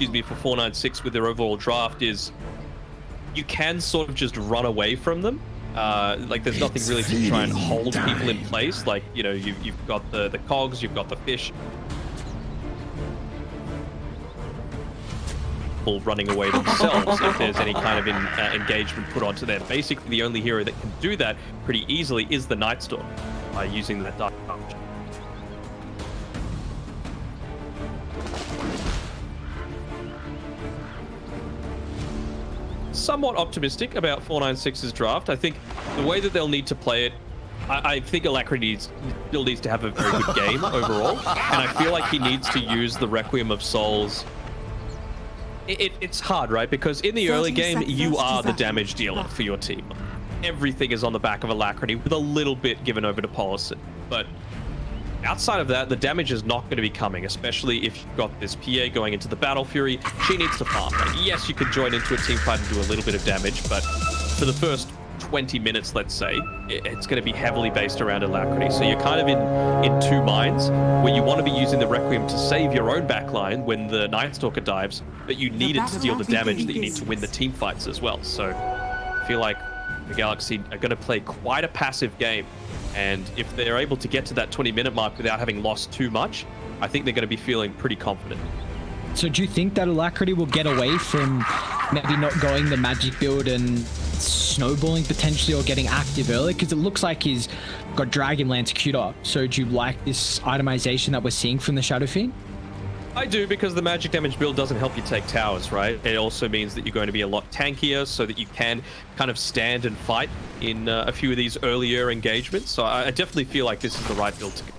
excuse me, for 496 with their overall draft is you can sort of just run away from them. Like there's nothing really to try and hold people in place. Like, you know, you've got the cogs, you've got the fish. Running away themselves if there's any kind of engagement put onto them. Basically, the only hero that can do that pretty easily is the Nightstalker by using that dark punch. Somewhat optimistic about 496's draft. I think the way that they'll need to play it, I think Leshrac still needs to have a very good game overall, and I feel like he needs to use the Requiem of Souls. It's hard, right? Because in the early game, you are the damage dealer for your team. Everything is on the back of Leshrac with a little bit given over to Policy. But outside of that, the damage is not going to be coming, especially if you've got this PA going into the Battle Fury. She needs to farm. Like, yes, you could join into a team fight and do a little bit of damage, but for the first 20 minutes, let's say, it's going to be heavily based around Leshrac. So you're kind of in two minds, where you want to be using the Requiem to save your own backline when the Nightstalker dives, but you need it to deal the damage that you need to win the team fights as well. So I feel like the Galaxy are going to play quite a passive game, and if they're able to get to that 20-minute mark without having lost too much, I think they're going to be feeling pretty confident. So do you think that Leshrac will get away from maybe not going the magic build and snowballing potentially, or getting active early? Because it looks like he's got Dragonlance queued up. So do you like this itemization that we're seeing from the Shadow Fiend? I do, because the magic damage build doesn't help you take towers, right? It also means that you're going to be a lot tankier, so that you can kind of stand and fight in a few of these earlier engagements. So I definitely feel like this is the right build to go.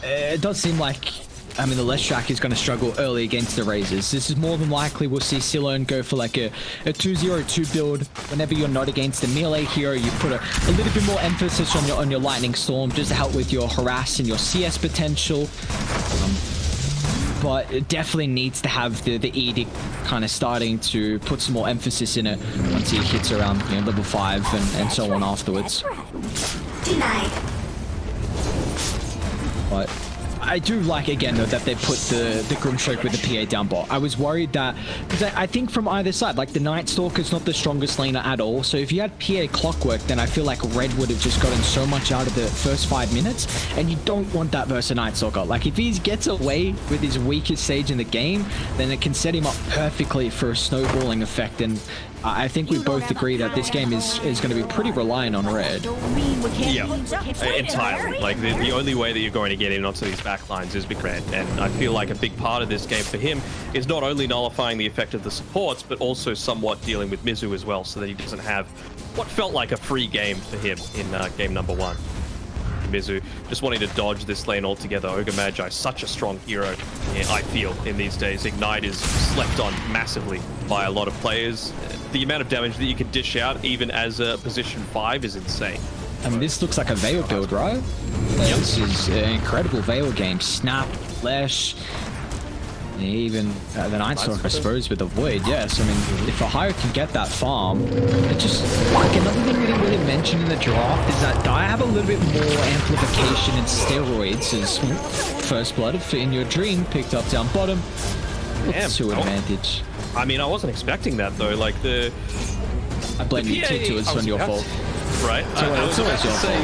It does seem like, I mean, the Leshrac is going to struggle early against the Razors. This is more than likely we'll see Silone go for like a 2-0-2 build. Whenever you're not against a melee hero, you put a little bit more emphasis on your Lightning Storm, just to help with your harass and your CS potential. But it definitely needs to have the Edict kind of starting to put some more emphasis in it once he hits around, you know, level 5 and so on afterwards. Denied. But I do like, again, though, that they put the Grimstroke with the PA down bot. I was worried that, because I think from either side, like the Nightstalker's not the strongest laner at all. So if you had PA Clockwork, then I feel like Red would have just gotten so much out of the first 5 minutes. And you don't want that versus Nightstalker. Like if he gets away with his weakest stage in the game, then it can set him up perfectly for a snowballing effect. And I think we both agree that this game is going to be pretty reliant on Red. Yeah, entirely. Like the only way that you're going to get in onto these backlines is with Red, and I feel like a big part of this game for him is not only nullifying the effect of the supports, but also somewhat dealing with Mizu as well, so that he doesn't have what felt like a free game for him in game number 1. Mizu just wanting to dodge this lane altogether. Ogre Magi, such a strong hero, I feel, in these days. Ignite is slept on massively by a lot of players. The amount of damage that you can dish out, even as a position 5, is insane. I mean, this looks like a Veil build, right? Yep. This is an incredible Veil game. Snap, Lesh, even the Nightstalker, I suppose, with the Void. Yes, I mean, if a hero can get that farm, it just, like, another thing we didn't really mention in the draft is that I have a little bit more amplification and steroids as First Blood for inYourdreaM picked up down bottom. What's to advantage? I mean, I wasn't expecting that though. Like I blame you too. It's on your fault. Right? I was about to say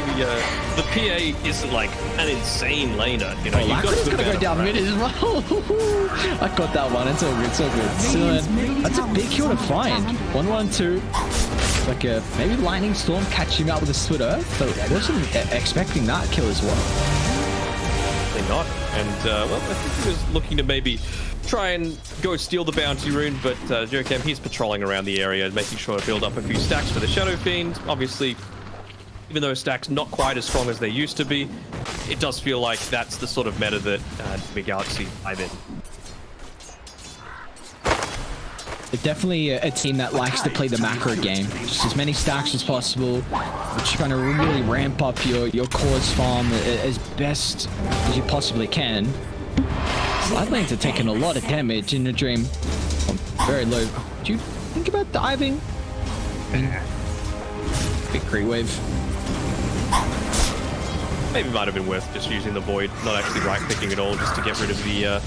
the PA isn't like an insane laner. You know, you've got to go down mid as well. I got that one. It's all good. It's all good. Silone, that's a big kill to find. 1-1-2. Like maybe Lightning Storm catching up with a Split Earth, but I wasn't expecting that kill as well. Probably not. And well, I think he was looking to maybe try and go steal the bounty rune, but inYourdreaM, he's patrolling around the area, making sure to build up a few stacks for the Shadow Fiend. Obviously, even though stacks not quite as strong as they used to be, it does feel like that's the sort of meta that the Galaxy dive in. They're definitely a team that likes to play the macro game. Just as many stacks as possible, but you're trying to really ramp up your cores farm as best as you possibly can. Side lanes are taking a lot of damage in inYourdreaM. Very low. Do you think about diving? Big creep wave. Maybe it might have been worth just using the Void, not actually right-clicking at all, just to get rid of the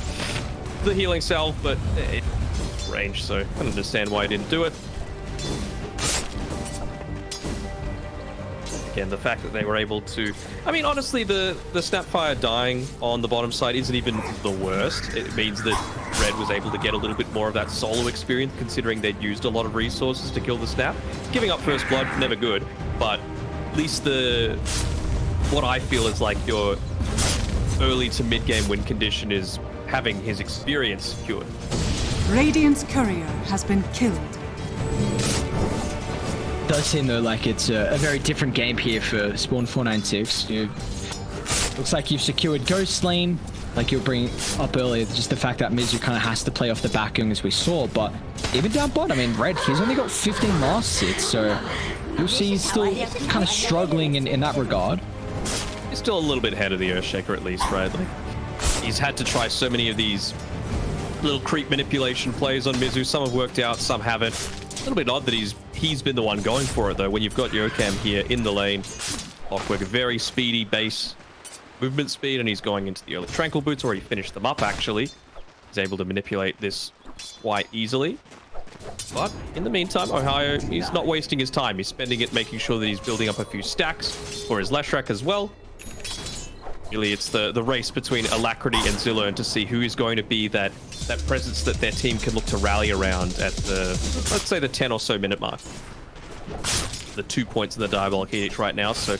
the healing salve, but it's range, so I can understand why he didn't do it. Again, the fact that they were able to... I mean, honestly, the Snapfire dying on the bottom side isn't even the worst. It means that Red was able to get a little bit more of that solo experience, considering they'd used a lot of resources to kill the Snap. Giving up first blood, never good, but at least what I feel is like your early to mid-game win condition is having his experience secured. Radiant's courier has been killed. Does seem though like it's a very different game here for SPAWN.496. Looks like you've secured Ghost Lane, like you were bringing up earlier, just the fact that Mizu kind of has to play off the back end as we saw, but even down bot, I mean, Red, he's only got 15 last hits, so you'll see he's still kind of struggling in that regard. He's still a little bit ahead of the Earthshaker at least, right? Like, he's had to try so many of these little creep manipulation plays on Mizu. Some have worked out, some haven't. A little bit odd that he's been the one going for it though, when you've got YoCam here in the lane. Clockwork, very speedy base movement speed, and he's going into the early Tranquil Boots, or he finished them up actually. He's able to manipulate this quite easily. But in the meantime, Ohio, he's not wasting his time. He's spending it making sure that he's building up a few stacks for his Leshrac as well. Really, it's the race between Alacrity and Zillern to see who is going to be that presence that their team can look to rally around at the, let's say, the 10 or so minute mark. The 2 points in the Diabolic Edict right now, so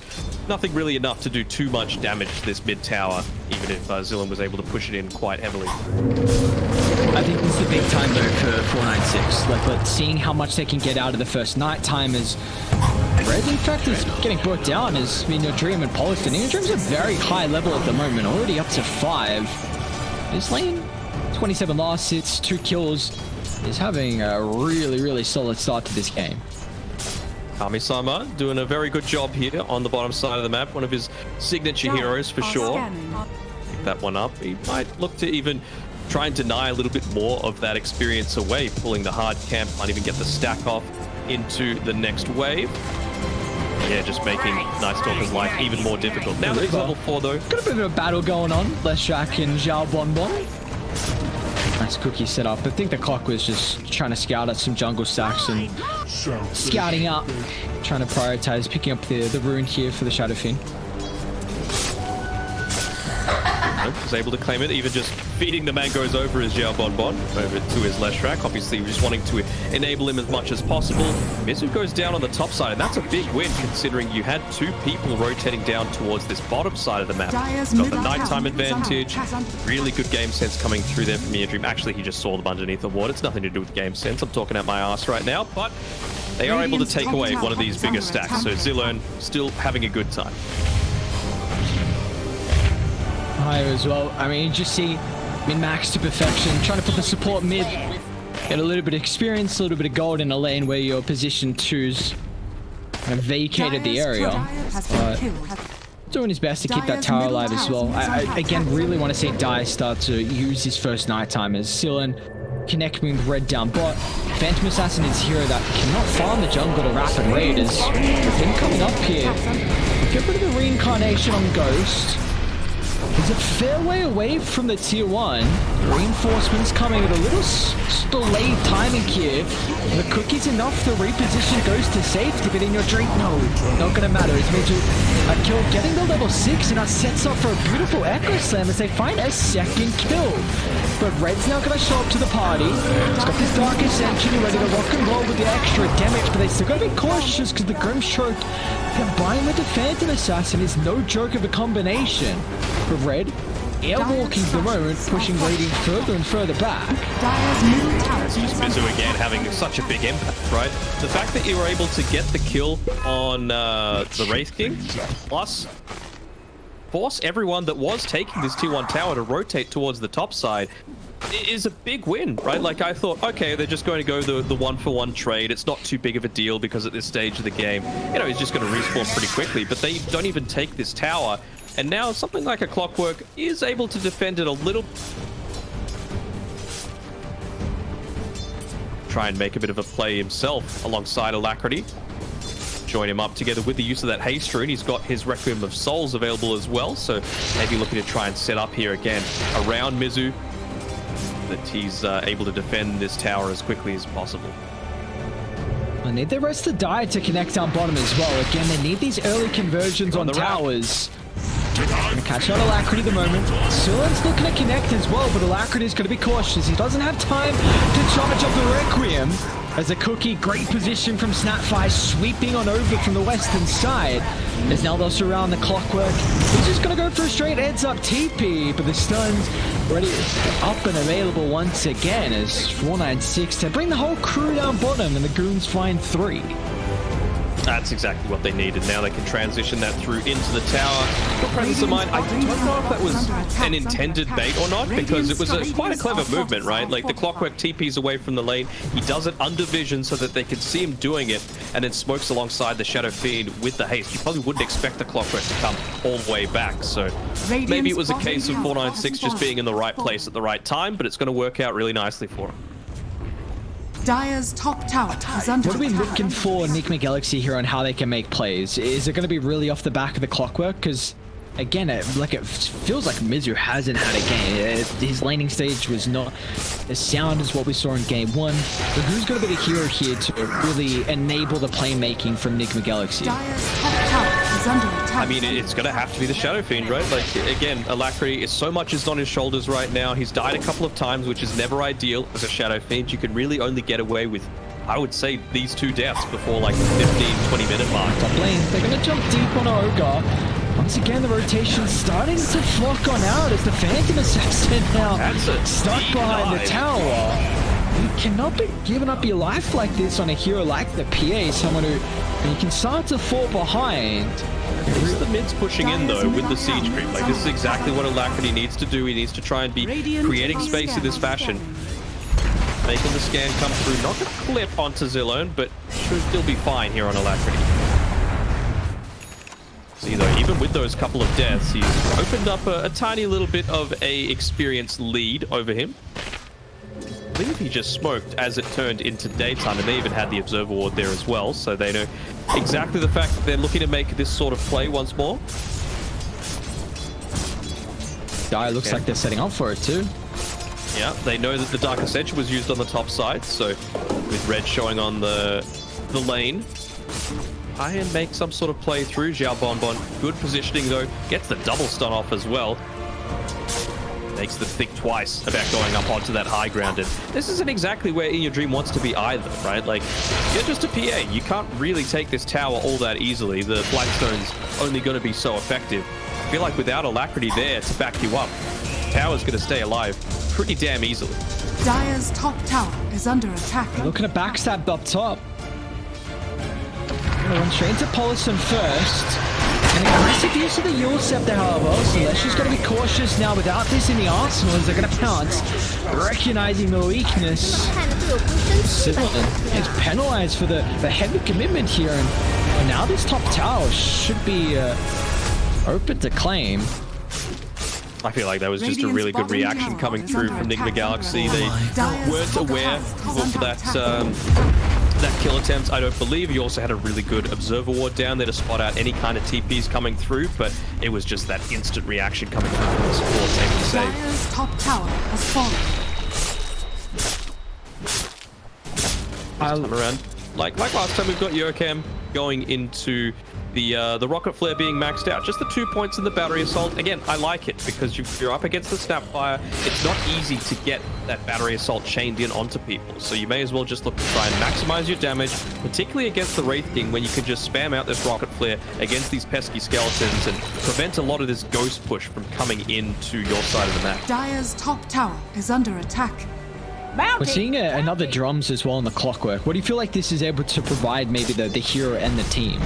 nothing really enough to do too much damage to this mid tower, even if Zillern was able to push it in quite heavily. I think this is the big time though for 496. Like, seeing how much they can get out of the first night time is Red, in fact, is getting brought down as inYourdreaM and Polished. And inYourdreaM's a very high level at the moment, already up to 5. This lane, 27 last hits, 2 kills, is having a really, really solid start to this game. Kami-sama doing a very good job here on the bottom side of the map. One of his signature heroes for sure. Pick that one up. He might look to even try and deny a little bit more of that experience away, pulling the hard camp, might even get the stack off into the next wave. Yeah, just making Night Stalker's life even more difficult. Now that he's level 4 though. Got a bit of a battle going on. Leshrac and Zhao Bonbon. Nice cookie set up. I think the clock was just trying to scout out some jungle stacks and scouting out, trying to prioritize picking up the rune here for the Shadowfin. Was able to claim it, even just feeding the mangoes over his Zhao Bonbon over to his Leshrac. Obviously, just wanting to enable him as much as possible. Mizu goes down on the top side, and that's a big win considering you had 2 people rotating down towards this bottom side of the map. Got the nighttime advantage. Really good game sense coming through there from inYourdreaM. Actually, he just saw them underneath the water. It's nothing to do with game sense. I'm talking out my ass right now, but they are able to take away one of these bigger stacks. So Zillern still having a good time. Higher as well. I mean, you just see min-max to perfection, trying to put the support mid, get a little bit of experience, a little bit of gold in a lane where your position 2's kind of vacated the area. Doing his best to keep that tower alive as well. I again really want to see Dire start to use his first nighttime as Zillern connecting with Red down bot. Phantom Assassin is a hero that cannot farm the jungle to rapid raid as with him coming up here. Get rid of the reincarnation on Ghost. He's a fair way away from the tier 1. Reinforcements coming at a little delayed timing here. The cookie's enough to reposition Ghost to safety, but inYourdreaM, no, not gonna matter. It's Mizu a kill, getting the level 6, and that sets up for a beautiful Echo Slam as they find a second kill. But Red's now gonna show up to the party. He's got this Dark Ascension ready to rock and roll with the extra damage, but they still gotta be cautious because the Grimstroke combined with the Phantom Assassin is no joke of a combination. But Red, airwalking the moment, pushing Radiant further and further back. It's just Mizu again having such a big impact, right? The fact that you were able to get the kill on the Wraith King, plus force everyone that was taking this tier 1 tower to rotate towards the top side, is a big win, right? Like, I thought, okay, they're just going to go the 1-for-1 trade. It's not too big of a deal because at this stage of the game, you know, he's just going to respawn pretty quickly, but they don't even take this tower. And now something like a Clockwork is able to defend it a little. Try and make a bit of a play himself alongside Alacrity. Join him up together with the use of that haste rune. He's got his Requiem of Souls available as well. So maybe looking to try and set up here again around Mizu. that he's able to defend this tower as quickly as possible. I need the rest to die to connect down bottom as well. Again, they need these early conversions on the rack. towers. Gonna catch out Alacrity at the moment. Silen's not gonna connect as well, but Alacrity's gonna be cautious. He doesn't have time to charge up the Requiem. As a cookie, great position from Snapfire, sweeping on over from the western side. As now they'll surround the Clockwork. He's just gonna go for a straight heads up TP, but the stun's ready up and available once again as 496 to bring the whole crew down bottom, and the Goons find 3. That's exactly what they needed. Now they can transition that through into the tower. Got presence of mind. I don't know if that was an intended bait or not, because it was quite a clever movement, right? Like the Clockwork TP's away from the lane. He does it under vision so that they can see him doing it, and then smokes alongside the Shadow Fiend with the haste. You probably wouldn't expect the Clockwork to come all the way back. So maybe it was a case of 496 just being in the right place at the right time, but it's going to work out really nicely for him. Dire's top tower is under What are we attack. looking for Enigma Galaxy here on how they can make plays? Is it going to be really off the back of the Clockwork? Because again, it feels like Mizu hasn't had a game. His laning stage was not as sound as what we saw in game 1. But who's going to be the hero here to really enable the playmaking from Enigma Galaxy? Dire's top tower is under attack. I mean, it's going to have to be the Shadow Fiend, right? Like, again, Alacrity is so much is on his shoulders right now. He's died a couple of times, which is never ideal as a Shadow Fiend. You can really only get away with, I would say, these 2 deaths before like the 15-20 minute mark. Top lane, they're going to jump deep on Ogre. Once again, the rotation's starting to flock on out as the Phantom Assassin now That's a stuck deep behind dive. the tower. You cannot be giving up your life like this on a hero like the PA, someone who you can start to fall behind. This is the mid's pushing in though with the siege creep. Like this is exactly what Alacrity needs to do. He needs to try and be creating space in this fashion. Making the scan come through. Not a clip onto Zillone, but should still be fine here on Alacrity. See though, even with those couple of deaths, he's opened up a tiny little bit of a experience lead over him. I believe he just smoked as it turned into daytime, and they even had the Observer Ward there as well, so they know exactly the fact that they're looking to make this sort of play once more. Guy looks like they're setting up for it too. Yeah, they know that the Dark Ascension was used on the top side, so with red showing on the lane, try and make some sort of play through. Xiao Bonbon, good positioning though, gets the double stun off as well. Makes them think twice about going up onto that high ground. And this isn't exactly where inYourdreaM wants to be either, right? Like, you're just a PA. You can't really take this tower all that easily. The Blackstone's only going to be so effective. I feel like without Alacrity there to back you up, tower's going to stay alive pretty damn easily. Dire's top tower is under attack. Looking to backstab up top. Gonna run straight into Polison first. An aggressive use of the Yule Scepter, however, so Lesh's going to be cautious now without this in the arsenal as they're going to pounce, recognizing the weakness. Sylvan is penalized for the heavy commitment here, and now this top tower should be open to claim. I feel like that was just a really good reaction coming through from Enigma Galaxy. They weren't aware of that kill attempt, I don't believe. He also had a really good Observer Ward down there to spot out any kind of TPs coming through, but it was just that instant reaction coming through from the support able to save. Dire's top tower has fallen. This time around, like last time, we've got Yokam going into the rocket flare being maxed out. Just the 2 points in the battery assault. Again, I like it because you're up against the Snapfire. It's not easy to get that battery assault chained in onto people. So you may as well just look to try and maximize your damage, particularly against the Wraith King, when you can just spam out this rocket flare against these pesky skeletons and prevent a lot of this ghost push from coming into your side of the map. Dire's top tower is under attack. We're seeing another drums as well in the Clockwork. What do you feel like this is able to provide maybe the hero and the team?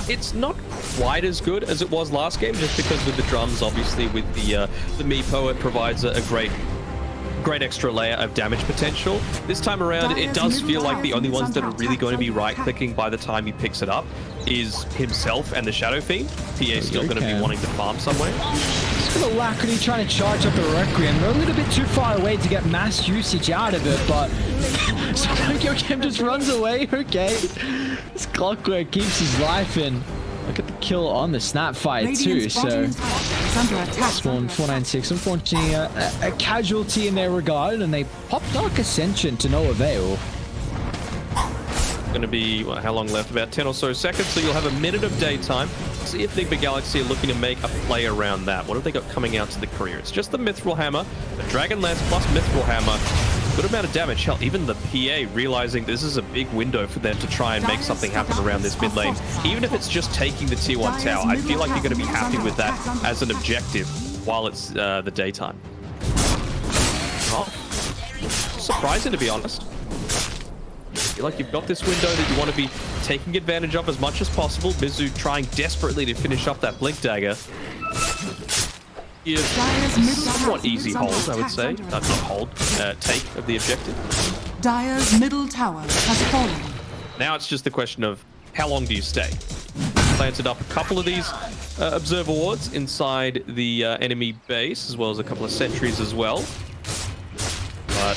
It's not quite as good as it was last game, just because with the drums, obviously with the Meepo, it provides a great extra layer of damage potential. This time around, it does feel like the only ones that are really going to be right-clicking by the time he picks it up is himself and the Shadow Fiend. PA's still going to be wanting to farm somewhere. Just got Alacrity trying to charge up the Requiem. They're a little bit too far away to get mass usage out of it, but Yokam just runs away. Okay. This Clockwork keeps his life in. Look at the kill on the Snapfire too, so is under attack. Spawn.496 unfortunately a casualty in their regard, and they pop Dark Ascension to no avail. Going to be, well, how long left? About 10 or so seconds, so you'll have a minute of daytime. See if Enigma Galaxy are looking to make a play around that. What have they got coming out to the career? It's just the Mithril Hammer, the Dragon Lance plus Mithril Hammer. Good amount of damage. Hell, even the PA realizing this is a big window for them to try and make something happen around this mid lane. Even if it's just taking the tier 1 tower, I feel like you're going to be happy with that as an objective while it's the daytime. Oh, surprising, to be honest. I feel like you've got this window that you want to be taking advantage of as much as possible. Mizu trying desperately to finish up that Blink Dagger. Is somewhat easy hold, I would say. Not hold, take of the objective. Dire's middle tower has fallen. Now it's just the question of how long do you stay? Planted up a couple of these observer wards inside the enemy base, as well as a couple of sentries as well. But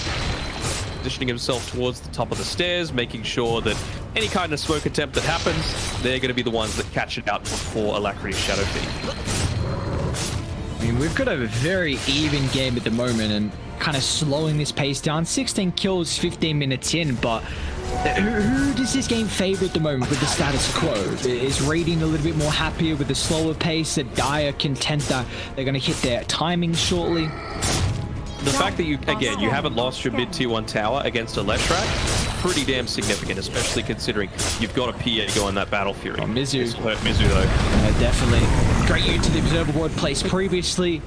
positioning himself towards the top of the stairs, making sure that any kind of smoke attempt that happens, they're going to be the ones that catch it out before Alacrity's Shadow Feed. I mean, we've got a very even game at the moment and kind of slowing this pace down. 16 kills, 15 minutes in, but who does this game favor at the moment with the status quo? Is Radiant a little bit more happier with the slower pace? Are Dire content that they're going to hit their timing shortly? The fact that you haven't lost your mid tier 1 tower against a Leshrac, pretty damn significant, especially considering you've got a PA going that Battle Fury. Oh, Mizu. It's hurt Mizu though. Definitely. Great use to the observer ward placed previously.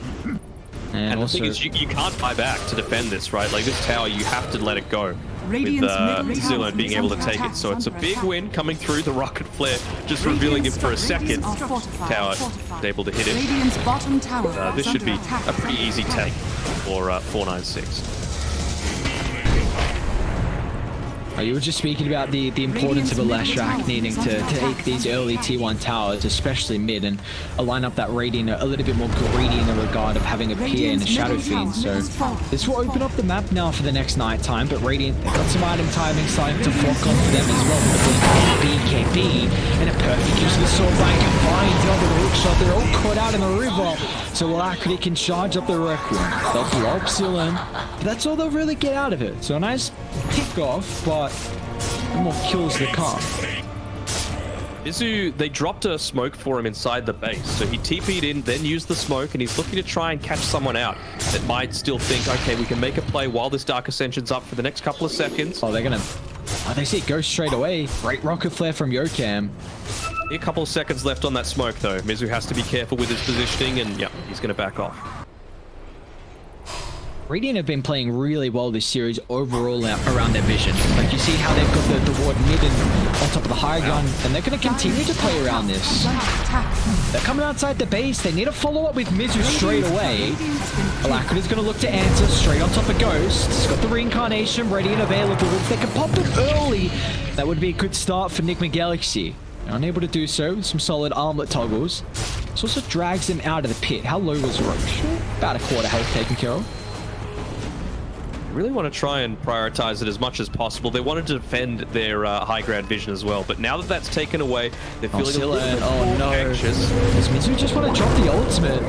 And the thing is, you can't buy back to defend this, right? Like this tower, you have to let it go. With Zillion being able to take it. So it's a big win coming through the Rocket Flare, just revealing him for a second. Tower is able to hit him. This should be a pretty easy take for 496. You were just speaking about the importance of a Leshrac needing to take these early T1 towers, especially mid, and align up that Radiant a little bit more greedy in the regard of having a PA and a Shadow Fiend. So this will open up the map now for the next night time, but Radiant, they've got some item timing starting to flock on for them as well with the BKB and a perfect use of the sword bank combined down with the hook shot. They're all caught out in the river, so Alacrity can charge up the Requiem. They'll blow up Zillion, but that's all they'll really get out of it. So a nice pick off, but more kills to come. Mizu, they dropped a smoke for him inside the base, so he TP'd in, then used the smoke, and he's looking to try and catch someone out that might still think, okay, we can make a play while this Dark Ascension's up for the next couple of seconds. Oh, they're gonna... Oh, they see it go straight away. Great Rocket Flare from inYourdreaM. A couple of seconds left on that smoke, though. Mizu has to be careful with his positioning, and yeah, he's going to back off. Radiant have been playing really well this series overall around their vision. Like, you see how they've got the ward mid and on top of the high ground, and they're going to continue to play around this. They're coming outside the base. They need to follow up with Mizu straight away. Alacrity's going to look to answer straight on top of Ghost. He's got the reincarnation ready and available. If they can pop it early, that would be a good start for Enigma Galaxy. They're unable to do so with some solid armlet toggles. This also drags them out of the pit. How low was Roche? About a quarter health taken care of. Really want to try and prioritize it as much as possible. They wanted to defend their high ground vision as well, but now that that's taken away, they're feeling a little bit more anxious. Does Mizu just want to drop the ultimate?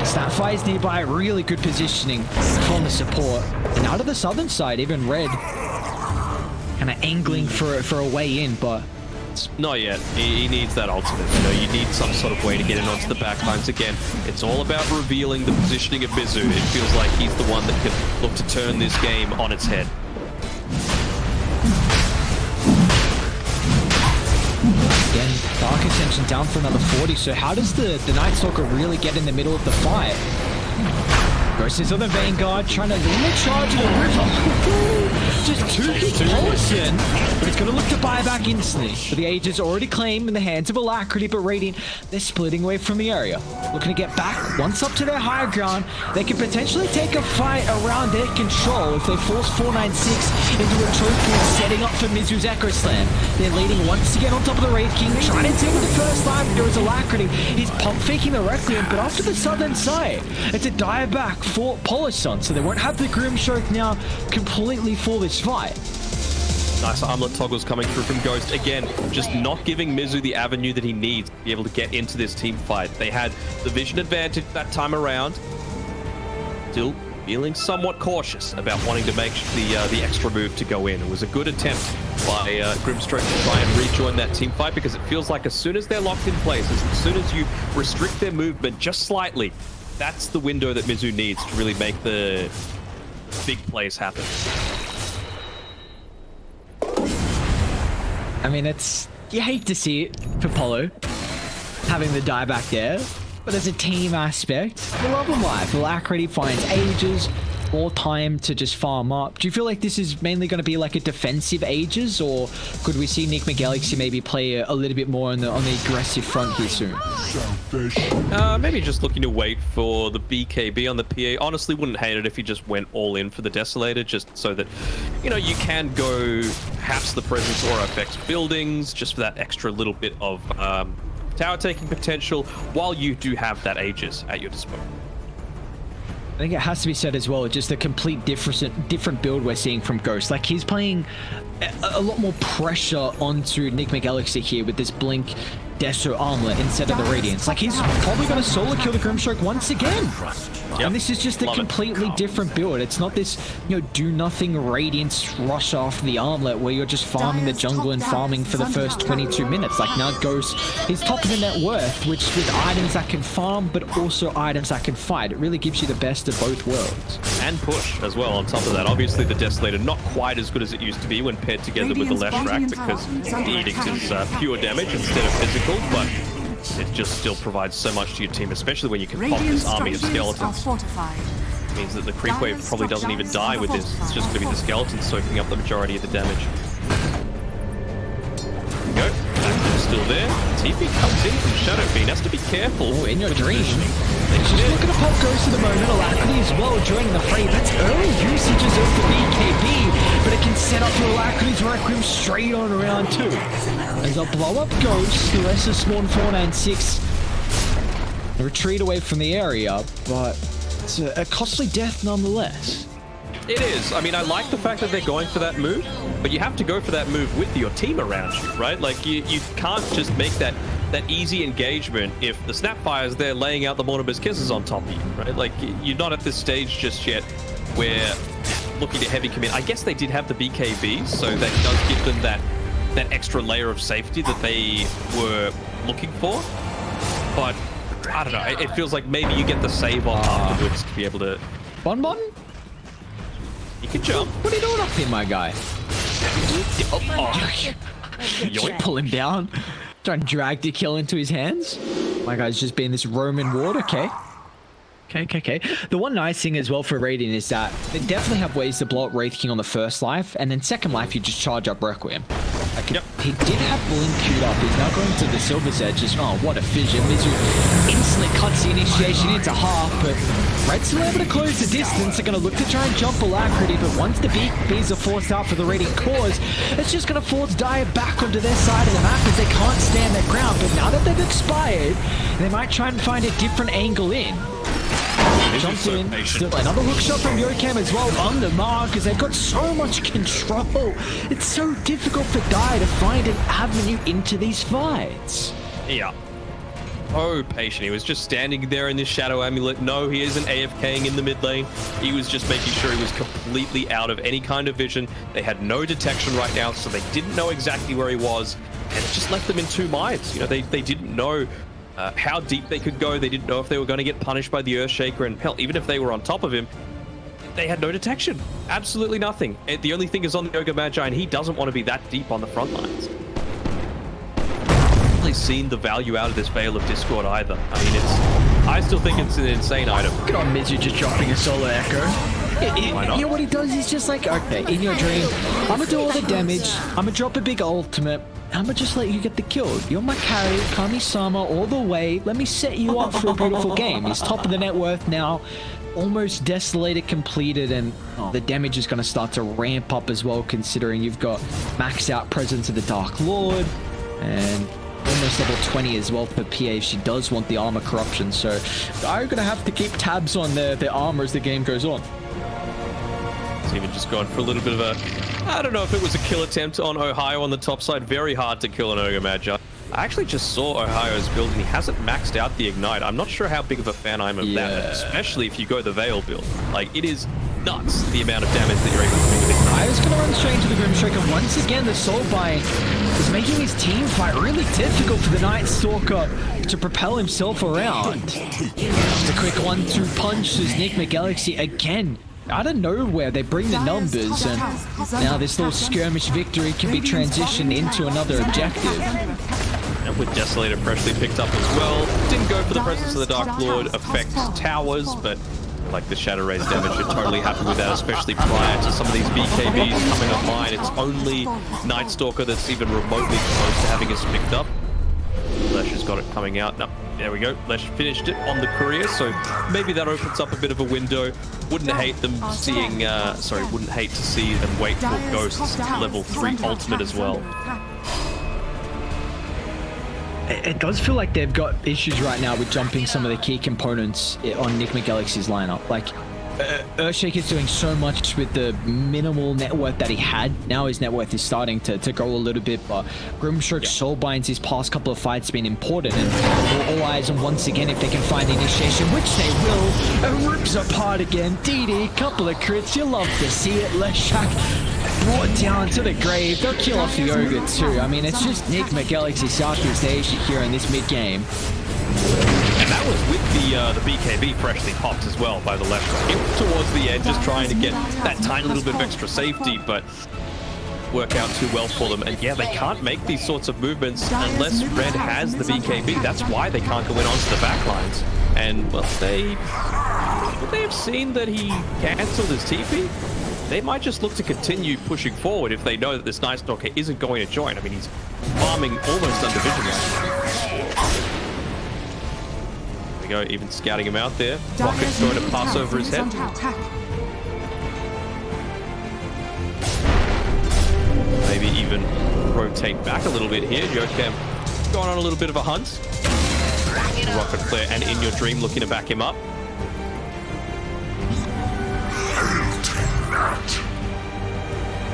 Snapfire's nearby, really good positioning from the support. And out of the southern side, even Red kind of angling for a way in, but not yet. He needs that ultimate. You know, you need some sort of way to get in onto the backlines again. It's all about revealing the positioning of Mizu. It feels like he's the one that can look to turn this game on its head. Again, Dark Ascension down for another 40. So how does the Night Stalker really get in the middle of the fight? Ghost is on the Vanguard, trying to lead charge in the river. Just too Paulson, but it's going to look to buy back instantly. But the Aegis already claimed in the hands of Alacrity, but Radiant, they're splitting away from the area. Looking to get back once up to their higher ground. They can potentially take a fight around their control if they force 496 into a choke point, setting up for Mizu's Echo Slam. They're leading once again on top of the Wraith King, trying to take it the first time. There is Alacrity. He's pump faking the Requiem, but after the southern side, it's a dire back for Polisson, so they won't have the Grim Choke now completely for this fight. Nice armlet toggles coming through from Ghost. Again, just not giving Mizu the avenue that he needs to be able to get into this team fight. They had the vision advantage that time around. Still feeling somewhat cautious about wanting to make the extra move to go in. It was a good attempt by Grimstroke to try and rejoin that team fight, because it feels like as soon as they're locked in place, as soon as you restrict their movement just slightly, that's the window that Mizu needs to really make the big plays happen. I mean, you hate to see it for Polo having the die back there, but as a team aspect, the love of life. Leshrac finds Aegis, more time to just farm up. Do you feel like this is mainly going to be like a defensive Aegis, or could we see Nick McGalaxy maybe play a little bit more on the aggressive front here soon? Maybe just looking to wait for the BKB on the PA. Honestly, wouldn't hate it if he just went all in for the Desolator, just so that, you know, you can go perhaps the presence or affects buildings, just for that extra little bit of tower taking potential, while you do have that Aegis at your disposal. I think it has to be said as well, just a complete different build we're seeing from Ghost. Like, he's playing a lot more pressure onto Nick McGalaxy here with this Blink Deso Armlet instead of the Radiance. Like, he's probably going to solo kill the Grimstroke once again. Yep. And this is just a completely different build. It's not this, you know, do nothing Radiance rush after the Armlet where you're just farming the jungle and farming for the first 22 minutes. Like, now Ghost is top of the net worth, which with items that can farm, but also items that can fight. It really gives you the best of both worlds. And push as well on top of that. Obviously, the Desolator not quite as good as it used to be when paired together with the Leshrac, because the Edict is pure damage instead of physical, but it just still provides so much to your team, especially when you can pop this army of skeletons. It means that the creep wave probably doesn't even die with this. It's just going to be the skeletons soaking up the majority of the damage. There we go. Active's still there. TP comes in from Shadow Fiend. Has to be careful. Oh, inYourdreaM. Just looking to pop Ghost at the moment. Alacrity as well joining the fray. That's early usages of the BKB, but it can set up your Alacrity's Requiem straight on round 2. As a blow up Ghost, the rest of SPAWN.496 retreat away from the area, but it's a costly death nonetheless. It is. I mean, I like the fact that they're going for that move, but you have to go for that move with your team around you, right? Like, you can't just make that easy engagement if the Snapfire's there laying out the Mortimer's Kisses on top of you, right? Like, you're not at this stage just yet where looking to heavy commit. I guess they did have the BKB, so that does give them that extra layer of safety that they were looking for. But I don't know. It feels like maybe you get the save off afterwards to be able to... Bon? You can jump. What are you doing up here, my guy? Just pull him down. Try and drag the kill into his hands. My guy's just being this Roman ward. Okay. The one nice thing as well for Radiant is that they definitely have ways to blow up Wraith King on the first life, and then second life you just charge up Requiem. Like, he did have Blink queued up. He's now going to the Silver's Edge. Just, oh, what a fission. Mizu instantly cuts the initiation into half, but Red's still able to close the distance. They're going to look to try and jump Alacrity, but once the BKBs are forced out for the Radiant cause, it's just going to force Dire back onto their side of the map as they can't stand their ground. But now that they've expired, they might try and find a different angle in. Jumps in. Still another hook shot from inYourdreaM as well on the mark, as they've got so much control. It's so difficult for Dire to find an avenue into these fights. Yeah. Oh, patient. He was just standing there in this Shadow Amulet. No, he isn't AFKing in the mid lane. He was just making sure he was completely out of any kind of vision. They had no detection right now, so they didn't know exactly where he was, and it just left them in two minds. You know, they didn't know how deep they could go. They didn't know if they were going to get punished by the Earthshaker, and hell, even if they were on top of him, they had no detection. Absolutely nothing. The only thing is on the Ogre Magi, and he doesn't want to be that deep on the front lines. Really seen the value out of this Veil of Discord either. I mean, I still think it's an insane item. Look at Mizu just dropping a solo echo. Why not? You know what he does? He's just like, okay, inYourdreaM, I'm gonna do all the damage. I'm gonna drop a big ultimate. I'm gonna just let you get the kill. You're my carry, Kami-sama all the way. Let me set you up for a beautiful game. He's top of the net worth now. Almost Desolator completed, and the damage is gonna start to ramp up as well, considering you've got max out presence of the Dark Lord, and almost level 20 as well for PA if she does want the armor corruption. So I'm gonna have to keep tabs on the armor as the game goes on. So even just gone for a little bit of a, I don't know if it was a kill attempt on Ohio on the top side. Very hard to kill an Ogre Magi. I actually just saw Ohio's build and he hasn't maxed out the Ignite. I'm not sure how big of a fan I am of that, especially if you go the Veil build. Like, it is nuts the amount of damage that you're able to do with Ignite. I was going to run straight into the Grimstrike, and once again the Soulbind is making his team fight really difficult for the Night Stalker to propel himself around. Just a quick 1-2 punch as Nick McGalaxy again. Out of nowhere, they bring the numbers, and now this little skirmish victory can be transitioned into another objective. And with Desolator freshly picked up as well. Didn't go for the presence of the Dark Lord affect towers, but like the Shadow Rays damage, you're totally happy with that, especially prior to some of these BKBs coming online. It's only Night Stalker that's even remotely close to having us picked up. Lesh has got it coming out. No, there we go. Lesh finished it on the courier, so maybe that opens up a bit of a window. Wouldn't hate them seeing, wouldn't hate to see them wait for Ghost's level 3 ultimate as well. It does feel like they've got issues right now with jumping some of the key components on Nick McGalaxy's lineup. Like, Earthshake is doing so much with the minimal net worth that he had. Now his net worth is starting to grow a little bit, but Grimstroke's Soulbinds his past couple of fights been important, and all eyes on once again if they can find initiation, which they will. And rips apart again. DD, couple of crits, you love to see it. Leshrac brought down to the grave. They'll kill off the Ogre too. I mean, it's just Nick McGalaxy Southeast Asia here in this mid-game. And that was with the BKB freshly popped as well by the Leshrac. Towards the end, just trying to get that tiny little bit of extra safety, but work out too well for them. And yeah, they can't make these sorts of movements unless Red has the BKB. That's why they can't go in onto the back lines. And well, they've seen that he cancelled his TP. They might just look to continue pushing forward if they know that this Night Stalker isn't going to join. I mean, he's farming almost under vision line. Go, even scouting him out there. Rocket's going to pass over his head. Maybe even rotate back a little bit here. Jokem going on a little bit of a hunt. Rocket Flare and inYourdreaM looking to back him up.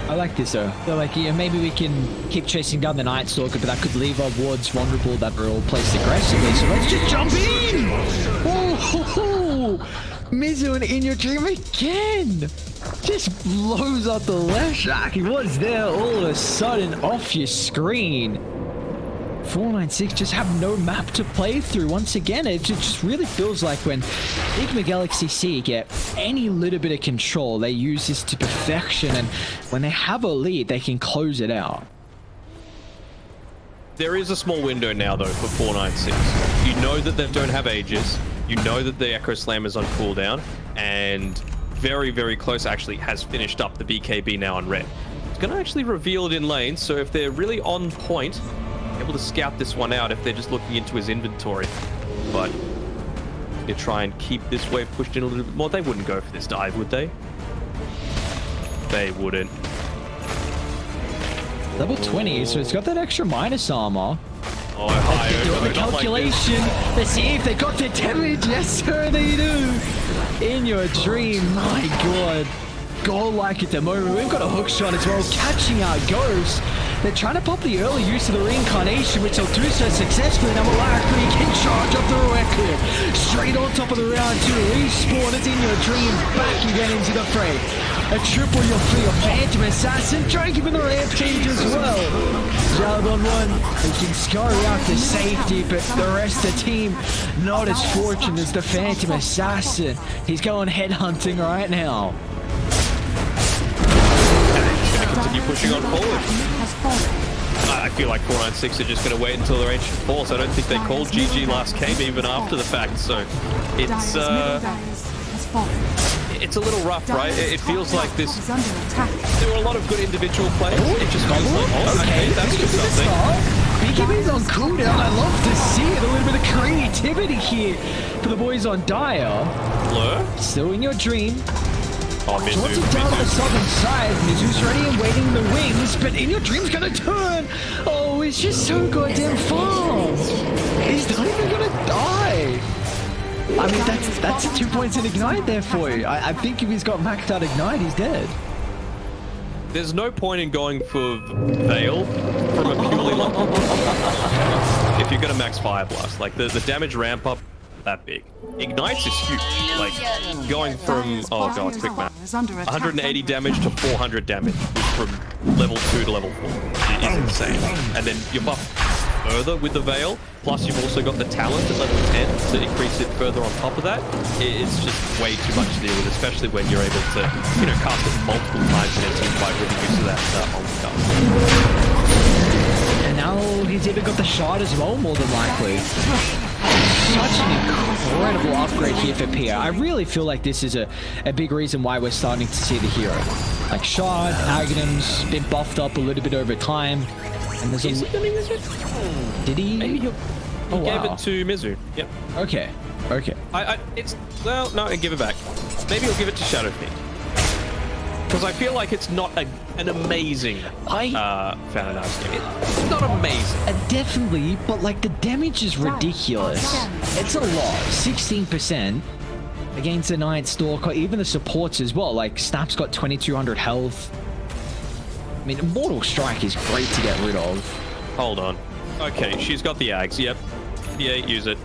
I like this though. They're like, yeah, maybe we can keep chasing down the Night Stalker, but that could leave our wards vulnerable that are all placed aggressively. So let's just jump in! Oh, Mizu and inYourdreaM again! Just blows up the Leshrac. He was there all of a sudden off your screen. 496 just have no map to play through. Once again, it just really feels like when Nick McGalaxy C get any little bit of control, they use this to perfection, and when they have a lead, they can close it out. There is a small window now, though, for 496. You know that they don't have Aegis. You know that the Echo Slam is on cooldown, and very, very close actually has finished up the BKB now on red. It's going to actually reveal it in lane, so if they're really on point, able to scout this one out if they're just looking into his inventory. But you try and keep this wave pushed in a little bit more. They wouldn't go for this dive, would they? They wouldn't. Level 20, so it's got that extra minus armor. Oh, high doing the calculation. Like, let's see if they got the damage. Yes, sir, they do. inYourdreaM, my god. Goal-like at the moment. We've got a hook shot as well, catching our Ghost. They're trying to pop the early use of the reincarnation, which they'll do so successfully. Now Malachi can charge up the Requiem. Straight on top of the round 2. Respawn as inYourdreaM back again into the fray. A triple your free, a Phantom Assassin. Try and give him the rampage as well. Jab on one. He can scurry out to safety, but the rest of the team not as fortunate as the Phantom Assassin. He's going headhunting right now. Continue pushing on forward. I feel like 496 are just going to wait until their ancient falls. I don't think they called GG last game even after the fact, so it's a little rough, right? It feels like this. There were a lot of good individual plays. It just feels like, oh, okay, that's just something. BKB's on cooldown. I love to see it. A little bit of creativity here for the boys on Dire. Blur. Still inYourdreaM. Oh, Mizu. Wants it down to the southern side. Mizu's ready and waiting in the wings, but inYourdreaM's gonna turn. Oh, it's just so goddamn fast. He's not even gonna die. I mean, that's 2 points in Ignite there for you. I think if he's got maxed out Ignite, he's dead. there's no point in going for Veil from a purely like if you're gonna max Fire Blast. Like the damage ramp up that big. Ignites is huge. Like going from oh god, quick math. 180 damage to 400 damage from level 2 to level 4 is insane. And then you're buffed further with the Veil. Plus you've also got the talent at level 10 to increase it further on top of that. It's just way too much to deal with, especially when you're able to, you know, cast it multiple times in a team fight with the use of that multi-cast. And now he's even got the shard as well, more than likely. Such an incredible upgrade here for Pia. I really feel like this is a big reason why we're starting to see the hero. Like shard, Aghanim's been buffed up a little bit over time. And there's Did he? Maybe he gave it to Mizu. Yep. Okay. Okay. Well, no, and give it back. Maybe he'll give it to Shadow Fiend. Because I feel like it's not an amazing Fountain Knives game. It's not amazing. Definitely, but like the damage is ridiculous. It's a lot. 16% against the Night Stalker, even the supports as well. Like Snap's got 2200 health. I mean, Immortal Strike is great to get rid of. Hold on. Okay, she's got the Ags. Yep. Yeah, use it.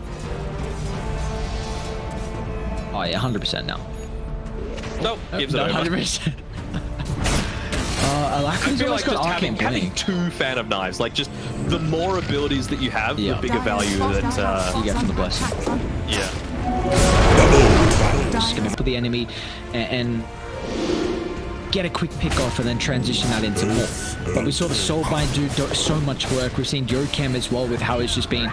Oh yeah, 100% now. Nope, gives it over. 100%. I feel like just having 2 Phantom Knives, like just the more abilities that you have, the bigger value that you get from the blessing. Yeah. Just gonna put the enemy and get a quick pick off and then transition that into more. But we saw the Soulbind do so much work. We've seen inYourdreaM as well with how it's just been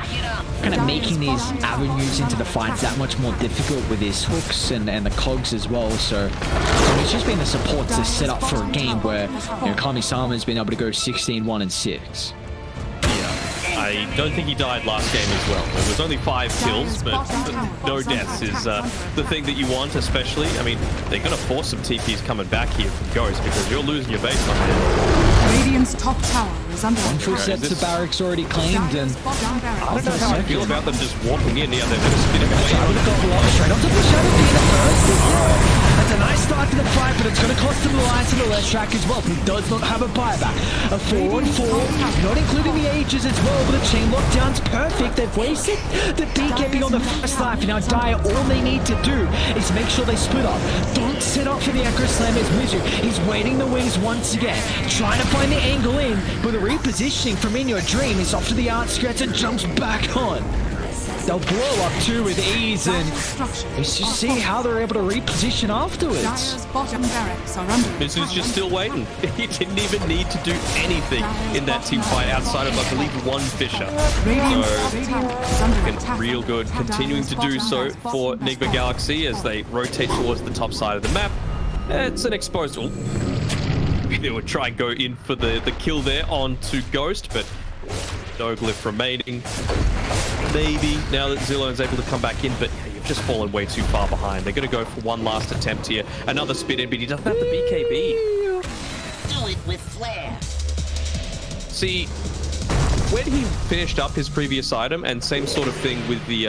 kind of making these avenues into the fights that much more difficult with his hooks and the cogs as well. So it's just been the support to set up for a game where, you know, Kami-Sama's been able to go 16, 1, and 6. I don't think he died last game as well. There was only 5 kills, but no deaths is the thing that you want, especially. I mean, they're going to force some TPs coming back here from Ghost because you're losing your base on here. Radiant's top tower is under One full set to barracks already claimed, and I don't know how I feel about them just walking in. Yeah, they're going to spin it away. Straight onto the Shadow Fiend first. That's a nice start to the fight, but it's going to cost him the lives of the Leshrac as well, who does not have a buyback. A 4-on-4, not including the ages as well, but the chain lockdown's perfect. They've wasted the BKB on the first life. Now Dire, all they need to do is make sure they split up. Don't set up for the Echo Slam as Mizu. He's waiting the wings once again, trying to find the angle in, but the repositioning from inYourdreaM is off to the outskirts and jumps back on. They'll blow up too with ease, and let's just see how they're able to reposition afterwards. Mizu's just still waiting. He didn't even need to do anything in that team fight outside of, I believe, 1 Fisher. So, looking real good. Continuing to do so for Nigma Galaxy as they rotate towards the top side of the map. It's an exposed... Oh. They would try and go in for the kill there onto Ghost, but no glyph remaining. Maybe now that Zillion's able to come back in, but yeah, you've just fallen way too far behind. They're going to go for one last attempt here. Another spin in, but he doesn't have the BKB. Do it with flair. See, when he finished up his previous item, and same sort of thing with the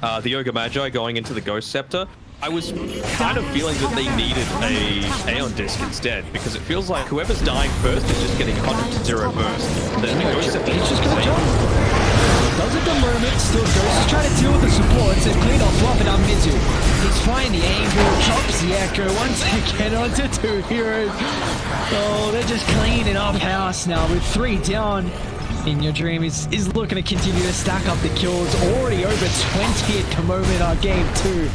Ogre Magi going into the Ghost Scepter, I was kind of feeling that they needed a Aeon Disc instead, because it feels like whoever's dying first is just getting 100 to 0 burst. The Ghost Scepter is just going to jump. Does at the moment, still Ghost is trying to deal with the supports and clean off Flop it on Mizu. He's finding the angle, chops the Echo once again onto 2 heroes. Oh, they're just cleaning up house now with 3 down. inYourdreaM is looking to continue to stack up the kills. Already over 20 at the moment on game 2.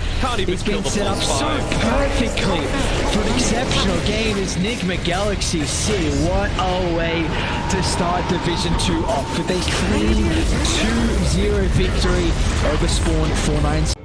It's been set up so perfectly for an exceptional game as Nigma Galaxy see. What a way to start Division 2 off with a clean 2-0 victory over SPAWN.496.